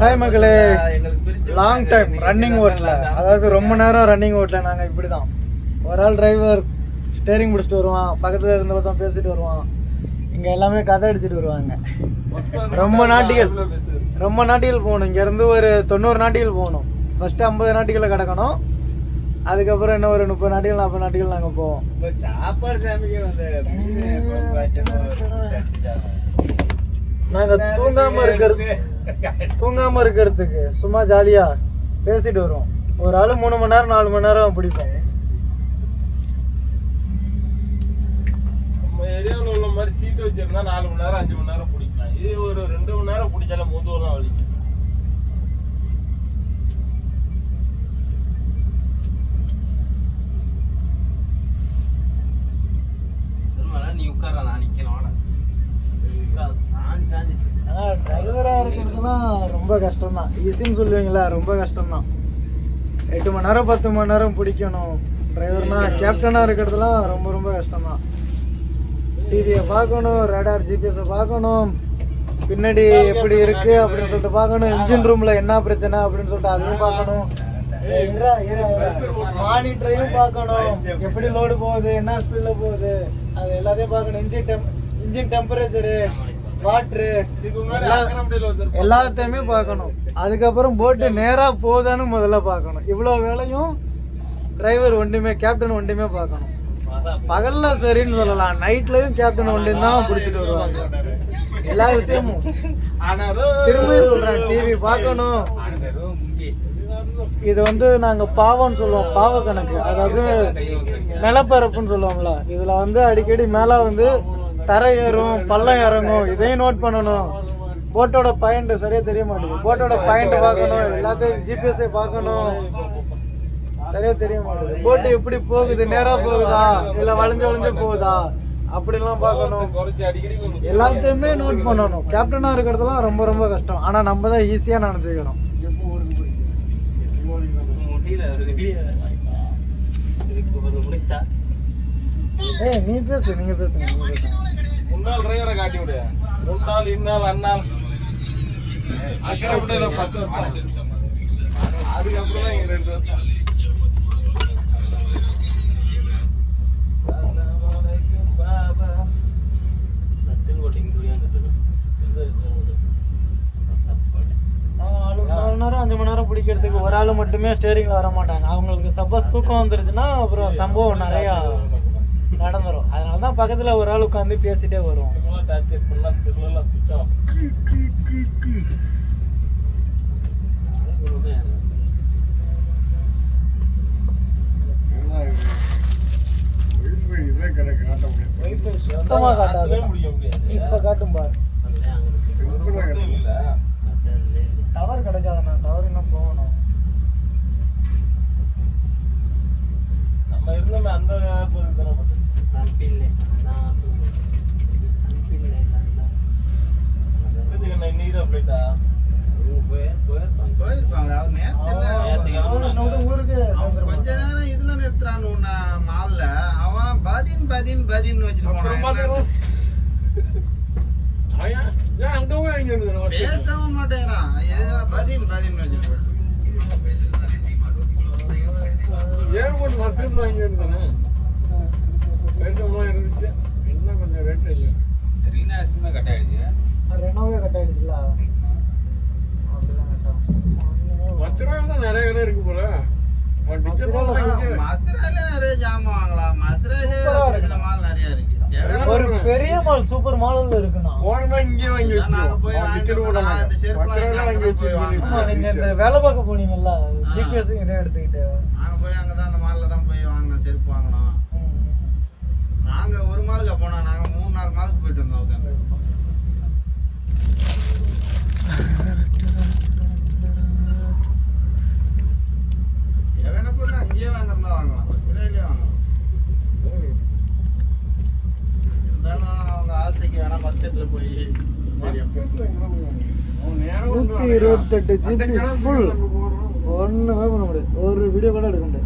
Hi மக்களே, long time running ஓட்டல, அதாவது ரொம்ப நேரம் ரன்னிங் ஓட்டல. நாங்கள் இப்படி தான், ஒரு ஆள் டிரைவர் ஸ்டேரிங் பிடிச்சிட்டு வருவான், பக்கத்தில் இருந்த பார்த்தா பேசிட்டு வருவான். இங்கே எல்லாமே கதை அடிச்சுட்டு வருவாங்க. ரொம்ப நாட்டிகள் போகணும். இங்கேருந்து ஒரு 90 நாட்டிகள் போகணும். ஃபஸ்ட்டு 50 நாட்டிகளை கிடக்கணும். அதுக்கப்புறம் இன்னும் ஒரு 30 நாட்டிகள் 40 நாட்டிகள் நாங்கள் போவோம். நாங்கள் தூங்காமல் இருக்கிறதுக்கு சும்மா ஜாலியாக பேசிட்டு வருவோம். ஒரு ஆள் 3 மணி நேரம் 4 மணி நேரம் பிடிப்போம். நம்ம ஏரியாவில் உள்ள மாதிரி சீட்டு வச்சிருந்தா 4 மணி நேரம் 5 மணி நேரம் பிடிக்கலாம். இது ஒரு 2 மணி நேரம் பிடிச்சாலும் முதுவெல்லாம் வலிக்கும். நீ உட்கார, நான் நிற்கணும். ஆனால் டிரைவராக இருக்கிறதுலாம் ரொம்ப கஷ்டம்தான். ஈஸின்னு சொல்லுவீங்களா, ரொம்ப கஷ்டம்தான். 8 மணி நேரம் 10 மணி நேரம் பிடிக்கணும். டிரைவர்னா கேப்டனாக இருக்கிறதுலாம் ரொம்ப ரொம்ப கஷ்டம்தான். டிவியை பார்க்கணும், ரேடார் ஜிபிஎஸை பார்க்கணும், பின்னாடி எப்படி இருக்குது அப்படின்னு சொல்லிட்டு பார்க்கணும், இன்ஜின் ரூமில் என்ன பிரச்சனை அப்படின்னு சொல்லிட்டு அதையும் பார்க்கணும், மானிட்டரையும் பார்க்கணும், எப்படி லோடு போகுது, என்ன ஸ்பீடில் போகுது, அது எல்லாத்தையும் பார்க்கணும். இன்ஜின் டெம்பரேச்சரு, வாட்ரு, எல்லாத்தையுமே பார்க்கணும். அதுக்கப்புறம் போட்டு நேராக போகுதான்னு முதல்ல பார்க்கணும். இவ்வளோ வேலையும் டிரைவர் ஒன்றுமே, கேப்டன் ஒன்றுமே பார்க்கணும். பகலில் சரின்னு சொல்லலாம், நைட்லையும் கேப்டன் ஒன்றும் தான் பிடிச்சிட்டு வருவாங்க. எல்லா விஷயமும் திரும்பி சொல்கிறேன், டிவி பார்க்கணும். இது வந்து நாங்கள் பாவம்னு சொல்லுவோம், பாவ கணக்கு, அதாவது நிலப்பரப்புன்னு சொல்லுவோம்ல. இதில் வந்து அடிக்கடி மேலே வந்து தரை ஏறும், பள்ளம் இறங்கும், இதையும் நோட் பண்ணணும். போட்டோட பாயிண்ட் சரியாக தெரிய மாட்டேங்குது. போட்டோட பாயிண்ட் பார்க்கணும், எல்லாத்தையும் ஜிபிஎஸ்ஐ பார்க்கணும், சரியாக தெரிய மாட்டேங்குது. போட்டு எப்படி போகுது, நேராக போகுதா இல்லை வளைஞ்சு போகுதா அப்படிலாம் பார்க்கணும். எல்லாத்தையுமே நோட் பண்ணணும். கேப்டனாக இருக்கிறதுலாம் ரொம்ப ரொம்ப கஷ்டம். ஆனால் நம்ம தான் ஈஸியாக நினச்சிக்கணும். நீ பேசு, நீங்க பேசுங்க. முன்னாள் டிரைவரை காட்டி விடு. முன்னாள், இந்நாள், அந்நாள், அக்கறைப்பட்ட 10 வருஷம், அதுக்கப்புறம் தான் 2 வருஷம். நேரம் 5 மணி நேரம் பிடிக்கிறதுக்கு ஒரு ஆள் மட்டுமே ஸ்டேரிங்கில் வர மாட்டாங்க. அவங்களுக்கு சப்போஸ் தூக்கம் வந்துருச்சுன்னா அப்புறம் சம்பவம் நிறையா நடந்துடும். அதனால தான் பக்கத்தில் ஒரு ஆள் உட்காந்து பேசிட்டே வருவோம். சுத்தமாக காட்டாது, இப்போ காட்டும் பாரு. டவர் கிடைக்காதுண்ணா, டவர் இன்னும் போகணும். நம்ம இருந்தோம் அந்த கொஞ்ச நேரம் இதுல நிறுத்துறான்னு மால்ல அவன் பதின் வச்சுட்டு போனான். பேசவே மாட்டேங்கிறான். பதின் வச்சுட்டு இருந்துச்சு. இன்னும் கொஞ்சம் ரேட் இல்லை. கட் ஆயிடுச்சு. ரெனோவே கட் ஆயிடுச்சுல, மசுராவில் நிறைய கடை இருக்கு போல. மசுரால நிறைய ஜாமான் வாங்கலாம். மசுரால மால் நிறைய இருக்கு. ஒரு பெரிய மால், சூப்பர் மால் இருக்குண்ணா. இங்கே வாங்கி நீங்க இந்த வேலை பார்க்க போனீங்கல்ல, ஜிபிஎஸ் இதை எடுத்துக்கிட்டு நாங்க போய் அங்கதான் அந்த மால்ல தான் போய் வாங்கினோம், செருப்பு வாங்கினோம். நாங்க ஒரு மாலுக்கு போனோம், நாங்க 3-4 மாலுக்கு போயிட்டு வந்தோம். எவன பொருள் அங்கேயே வாங்குறதா வாங்கலாம், மசுராலே வாங்கலாம். அவங்க ஆசைக்கு வேணா ஃபர்ஸ்ட் இடத்துல போய் 128 ஜிபி ஃபுல் ஒன்றுமே பண்ண முடியாது. ஒரு வீடியோ கூட எடுக்க முடியாது.